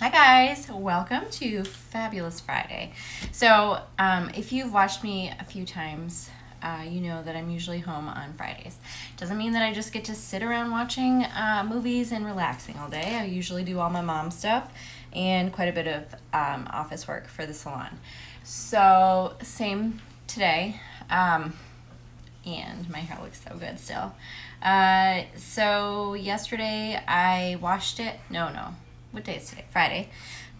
Hi guys, welcome to Fabulous Friday. So if you've watched me a few times, you know that I'm usually home on Fridays. Doesn't mean that I just get to sit around watching movies and relaxing all day. I usually do all my mom stuff and quite a bit of office work for the salon. So same today, and my hair looks so good still. So yesterday I washed it. No. What day is today? Friday.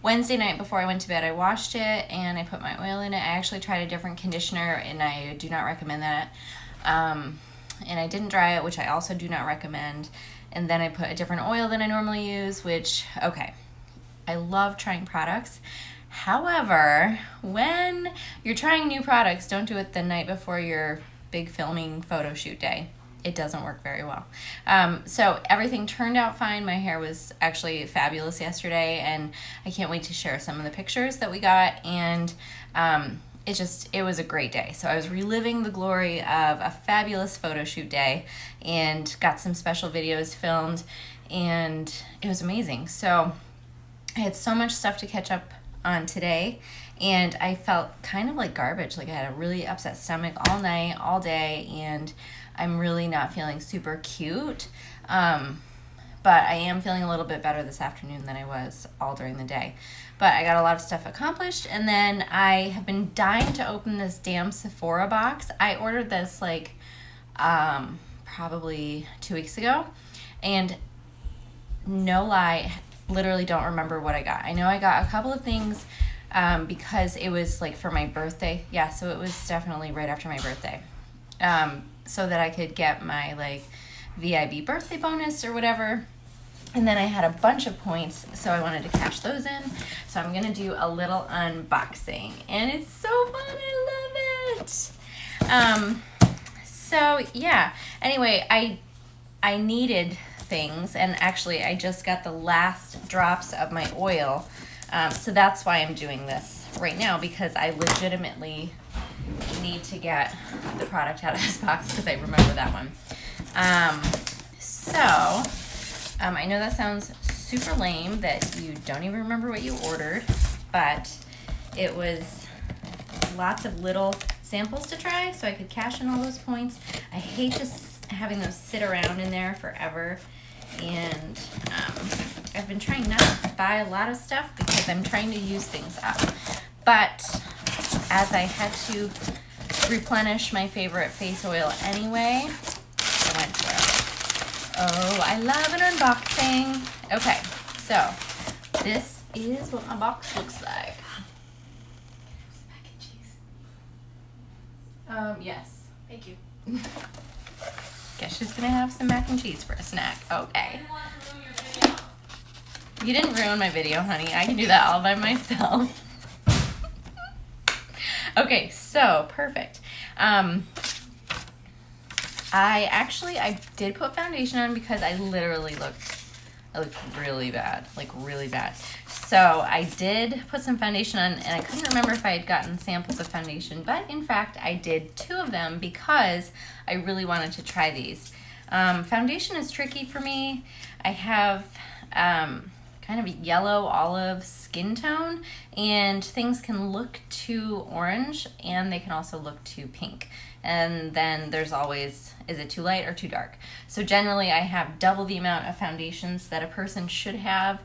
Wednesday night before I went to bed, I washed it and I put my oil in it. I actually tried a different conditioner and I do not recommend that. And I didn't dry it, which I also do not recommend. And then I put a different oil than I normally use, which, okay, I love trying products. However, when you're trying new products, don't do it the night before your big filming photo shoot day. It doesn't work very well. So everything turned out fine. My hair was actually fabulous yesterday, and I can't wait to share some of the pictures that we got. And it was a great day. So I was reliving the glory of a fabulous photo shoot day and got some special videos filmed, and it was amazing. So I had so much stuff to catch up on today, and I felt kind of like garbage. Like I had a really upset stomach all night, all day, and I'm really not feeling super cute. But I am feeling a little bit better this afternoon than I was all during the day. But I got a lot of stuff accomplished, and then I have been dying to open this damn Sephora box. I ordered this like probably 2 weeks ago, and no lie, literally don't remember what I got. I know I got a couple of things because it was like for my birthday. Yeah, so it was definitely right after my birthday. So that I could get my like VIB birthday bonus or whatever. And then I had a bunch of points, so I wanted to cash those in. So I'm gonna do a little unboxing, and it's so fun. I love it. So yeah. Anyway, I needed things, and actually I just got the last drops of my oil. So that's why I'm doing this right now, because I legitimately need to get the product out of this box because I remember that one. I know that sounds super lame that you don't even remember what you ordered, but it was lots of little samples to try so I could cash in all those points. I hate just having those sit around in there forever, and I've been trying not to buy a lot of stuff because I'm trying to use things up. But as I had to replenish my favorite face oil anyway, I went for it. Oh, I love an unboxing. Okay, so this is what my box looks like. Mac and cheese. Yes. Thank you. Guess she's gonna have some mac and cheese for a snack. Okay. You didn't ruin my video, honey. I can do that all by myself. Okay, so perfect. I did put foundation on because I literally looked really bad, like really bad. So I did put some foundation on, and I couldn't remember if I had gotten samples of foundation, but in fact I did 2 of them because I really wanted to try these. Foundation is tricky for me. I have kind of a yellow olive skin tone, and things can look too orange and they can also look too pink. And then there's always, is it too light or too dark? So generally I have double the amount of foundations that a person should have,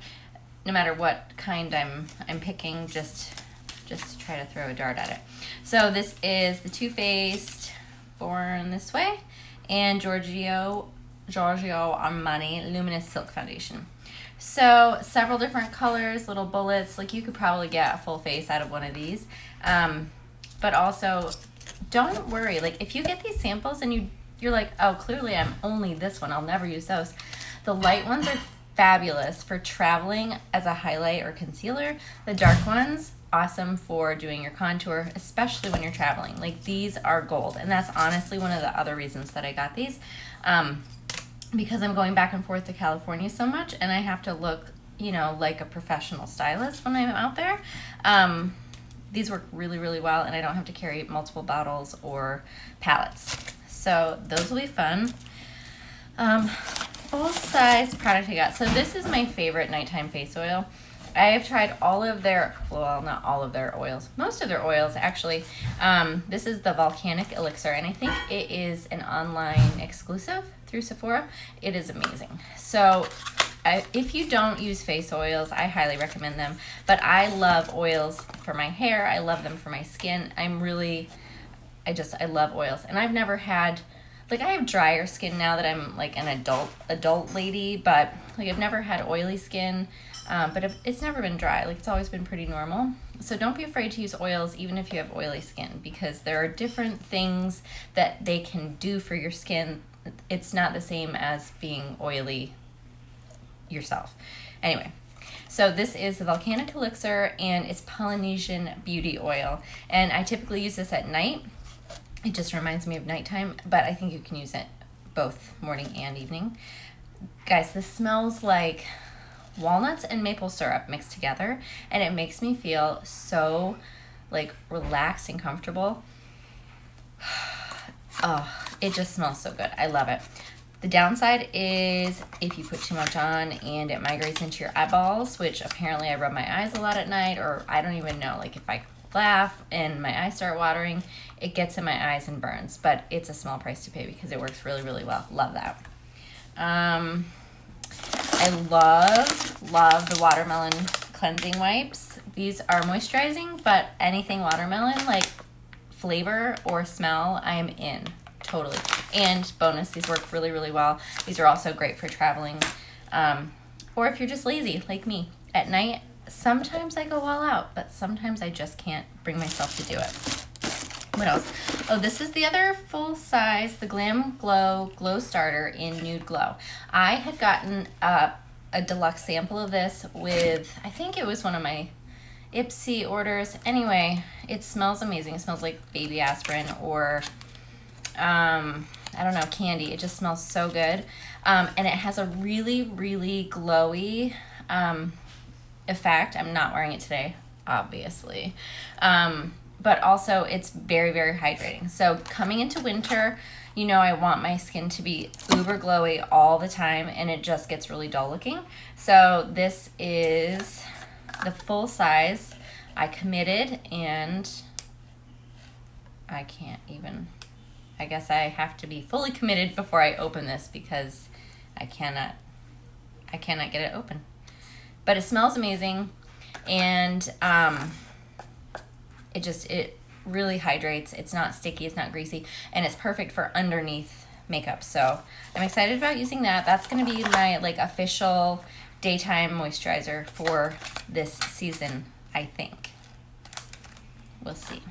no matter what kind I'm picking, just to try to throw a dart at it. So this is the Too Faced Born This Way and Giorgio Armani Luminous Silk Foundation. So several different colors, little bullets. Like you could probably get a full face out of one of these. But also, don't worry. Like if you get these samples and you're like, oh, clearly I'm only this one, I'll never use those. The light ones are fabulous for traveling as a highlight or concealer. The dark ones, awesome for doing your contour, especially when you're traveling. Like these are gold, and that's honestly one of the other reasons that I got these. Because I'm going back and forth to California so much, and I have to look, like a professional stylist when I'm out there. These work really, really well, and I don't have to carry multiple bottles or palettes. So those will be fun. Full size product I got. So this is my favorite nighttime face oil. I have tried all of their, well, not all of their oils, most of their oils actually. This is the Volcanic Elixir, and I think it is an online exclusive through Sephora. It is amazing. So if you don't use face oils, I highly recommend them. But I love oils for my hair. I love them for my skin. I love oils. And I've never had, like, I have drier skin now that I'm like an adult lady, but like I've never had oily skin. But it's never been dry. Like, it's always been pretty normal. So don't be afraid to use oils even if you have oily skin, because there are different things that they can do for your skin. It's not the same as being oily yourself. Anyway, so this is the Volcanic Elixir, and it's Polynesian Beauty Oil. And I typically use this at night. It just reminds me of nighttime, but I think you can use it both morning and evening. Guys, this smells like walnuts and maple syrup mixed together, and it makes me feel so like relaxed and comfortable. Oh, it just smells so good. I love it. The downside is if you put too much on and it migrates into your eyeballs, which apparently I rub my eyes a lot at night, or I don't even know, like if I laugh and my eyes start watering, it gets in my eyes and burns. But it's a small price to pay because it works really, really well. Love that. I love the watermelon cleansing wipes. These are moisturizing, but anything watermelon, like flavor or smell, I am in. Totally. And bonus, these work really, really well. These are also great for traveling. Or if you're just lazy, like me. At night, sometimes I go all out, but sometimes I just can't bring myself to do it. What else? Oh, this is the other full size, the Glamglow Glow Starter in Nude Glow. I had gotten a deluxe sample of this with, I think it was one of my Ipsy orders. Anyway, it smells amazing. It smells like baby aspirin or, I don't know, candy. It just smells so good. And it has a really, really glowy effect. I'm not wearing it today, obviously. But also it's very, very hydrating. So coming into winter, you know I want my skin to be uber glowy all the time, and it just gets really dull looking. So this is the full size. I committed, and I can't even, I guess I have to be fully committed before I open this because I cannot get it open. But it smells amazing, and it really hydrates. It's not sticky, it's not greasy, and it's perfect for underneath makeup. So I'm excited about using that. That's going to be my like official daytime moisturizer for this season, I think. We'll see.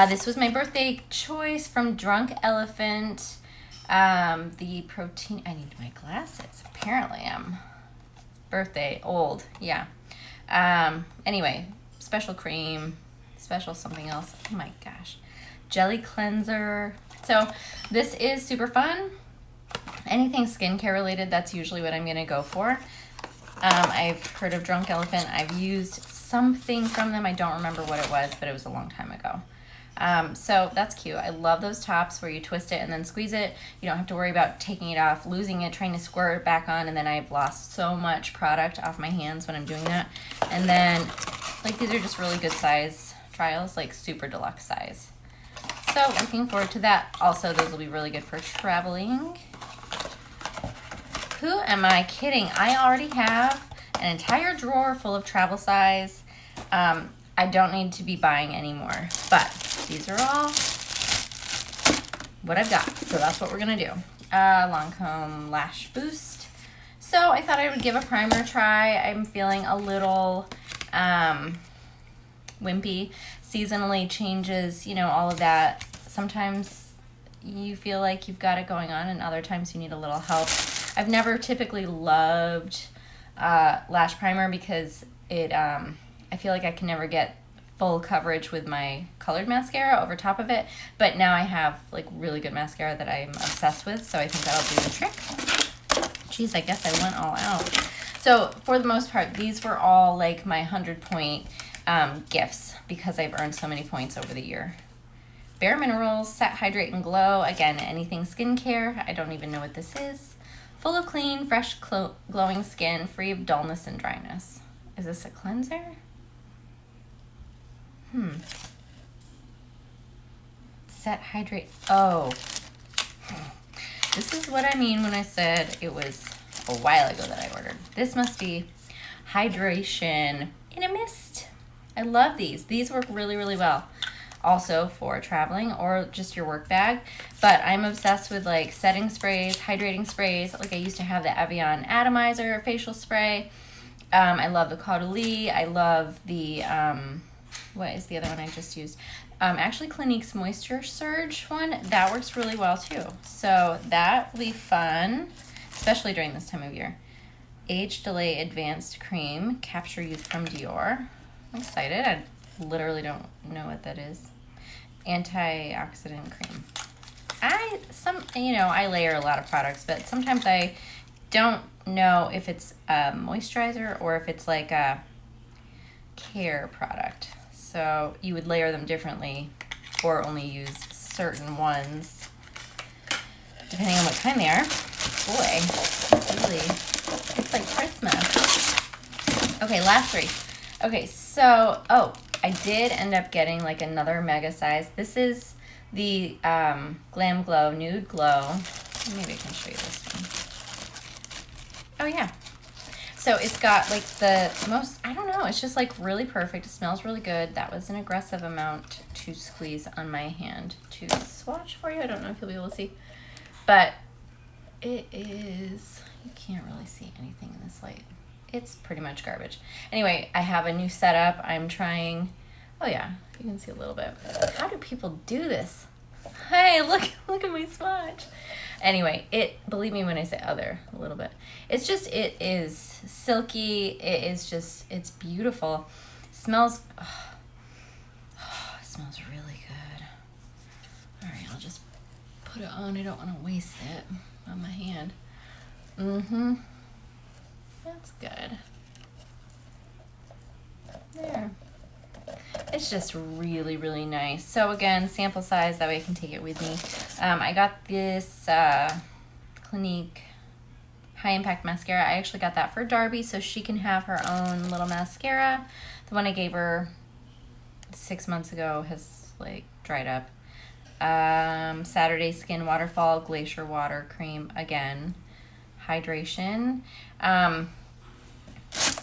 This was my birthday choice from Drunk Elephant. The protein, I need my glasses. Apparently I'm birthday old. Yeah. Anyway, special cream, special something else. Oh my gosh. Jelly cleanser. So this is super fun. Anything skincare related, that's usually what I'm going to go for. I've heard of Drunk Elephant. I've used something from them. I don't remember what it was, but it was a long time ago. So that's cute. I love those tops where you twist it and then squeeze it. You don't have to worry about taking it off, losing it, trying to squirt it back on, and then I've lost so much product off my hands when I'm doing that. And then, like, these are just really good size trials, like super deluxe size. So looking forward to that. Also, those will be really good for traveling. Who am I kidding? I already have an entire drawer full of travel size. I don't need to be buying anymore, but these are all what I've got. So that's what we're gonna do. Lancome Lash Boost. So I thought I would give a primer a try. I'm feeling a little wimpy. Seasonally changes, you know, all of that. Sometimes you feel like you've got it going on, and other times you need a little help. I've never typically loved lash primer because it I feel like I can never get full coverage with my colored mascara over top of it, but now I have like really good mascara that I'm obsessed with, so I think that'll do the trick. Jeez, I guess I went all out. So for the most part, these were all like my 100-point gifts because I've earned so many points over the year. Bare Minerals Set, Hydrate, and Glow. Again, anything skincare. I don't even know what this is. Full of clean, fresh, glowing skin, free of dullness and dryness. Is this a cleanser? Set, hydrate. Oh. This is what I mean when I said it was a while ago that I ordered. This must be hydration in a mist. I love these. These work really, really well. Also for traveling or just your work bag. But I'm obsessed with like setting sprays, hydrating sprays. Like I used to have the Evian Atomizer facial spray. I love the Caudalie. I love the, what is the other one I just used? Actually Clinique's Moisture Surge one. That works really well too. So that will be fun, especially during this time of year. Age Delay Advanced Cream, Capture Youth from Dior. I'm excited. I literally don't know what that is. Antioxidant cream. I layer a lot of products, but sometimes I don't know if it's a moisturizer or if it's like a care product. So you would layer them differently or only use certain ones depending on what kind they are. Boy, it's like Christmas. Okay, last three. Okay, so, I did end up getting like another mega size. This is the Glamglow Nude Glow. Maybe I can show you this one. Oh yeah. So it's got like the most, I don't know, it's just like really perfect. It smells really good. That was an aggressive amount to squeeze on my hand to swatch for you. I don't know if you'll be able to see, but it is, you can't really see anything in this light. It's pretty much garbage. Anyway, I have a new setup. I'm trying, oh yeah, you can see a little bit. How do people do this? Hey, look at my swatch. Anyway, believe me when I say other, a little bit. It is silky. It's beautiful. Smells, it smells really good. All right, I'll just put it on. I don't want to waste it on my hand. That's good. There. It's just really, really nice. So again, sample size, that way I can take it with me. I got this Clinique High Impact Mascara. I actually got that for Darby so she can have her own little mascara. The one I gave her 6 months ago has like dried up. Saturday Skin Waterfall Glacier Water Cream again. Hydration.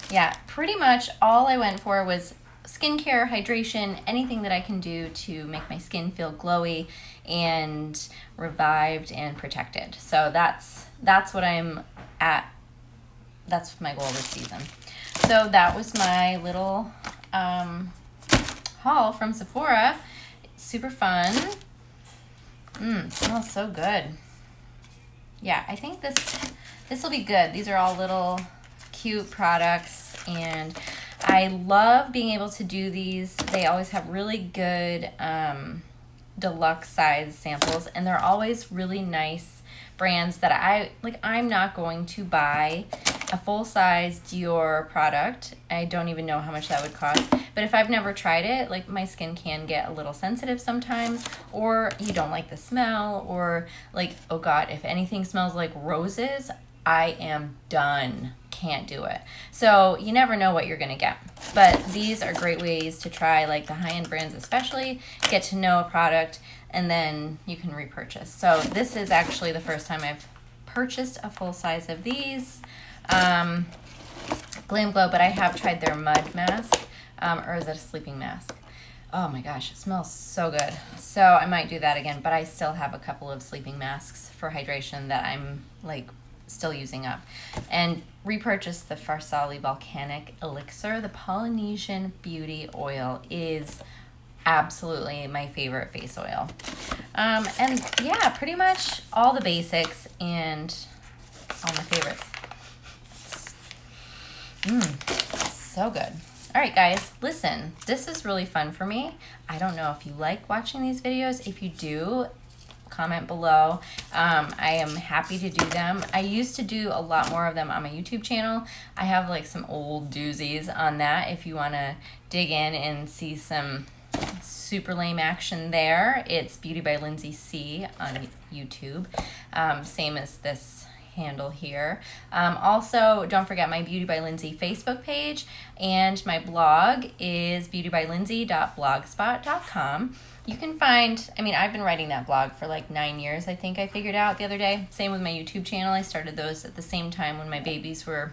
Yeah, pretty much all I went for was skincare, hydration, anything that I can do to make my skin feel glowy and revived and protected. So that's what I'm at. That's my goal this season. So that was my little haul from Sephora. It's super fun. Smells so good. Yeah, I think this will be good. These are all little cute products, and I love being able to do these. They always have really good deluxe size samples, and they're always really nice brands that I'm not going to buy a full-size Dior product. I don't even know how much that would cost, but if I've never tried it, like my skin can get a little sensitive sometimes, or you don't like the smell, or like, oh God, if anything smells like roses, I am done. Can't do it. So you never know what you're gonna get, but these are great ways to try like the high-end brands, especially get to know a product, and then you can repurchase. So this is actually the first time I've purchased a full size of these Glamglow, but I have tried their mud mask, or is it a sleeping mask? Oh my gosh, it smells so good. So I might do that again, but I still have a couple of sleeping masks for hydration that I'm like still using up. And repurchase the Farsali Volcanic Elixir. The Polynesian Beauty Oil is absolutely my favorite face oil. And yeah, pretty much all the basics and all my favorites. So good. All right, guys, listen, this is really fun for me. I don't know if you like watching these videos. If you do, comment below. I am happy to do them. I used to do a lot more of them on my YouTube channel. I have like some old doozies on that if you want to dig in and see some super lame action there. It's Beauty by Lindsay C on YouTube. Same as this handle here. Also, don't forget my Beauty by Lindsay Facebook page, and my blog is beautybylindsay.blogspot.com. You can find, I mean, I've been writing that blog for like 9 years, I think I figured out the other day. Same with my YouTube channel. I started those at the same time when my babies were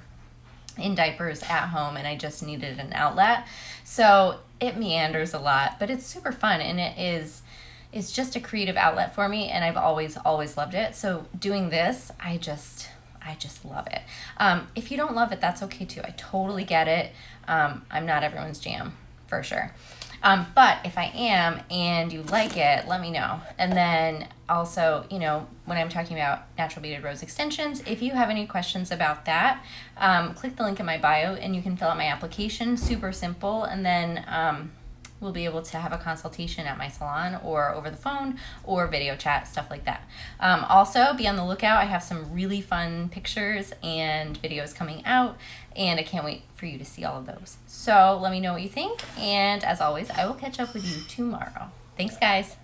in diapers at home and I just needed an outlet. So it meanders a lot, but it's super fun, and it's just a creative outlet for me, and I've always loved it. So doing this, I just love it. If you don't love it, that's okay too. I totally get it. I'm not everyone's jam, for sure. But if I am and you like it, let me know. And then also, you know, when I'm talking about natural beaded rose extensions, if you have any questions about that, click the link in my bio and you can fill out my application. Super simple. And then we'll be able to have a consultation at my salon or over the phone or video chat, stuff like that. Also, be on the lookout. I have some really fun pictures and videos coming out, and I can't wait for you to see all of those. So let me know what you think, and as always, I will catch up with you tomorrow. Thanks, guys.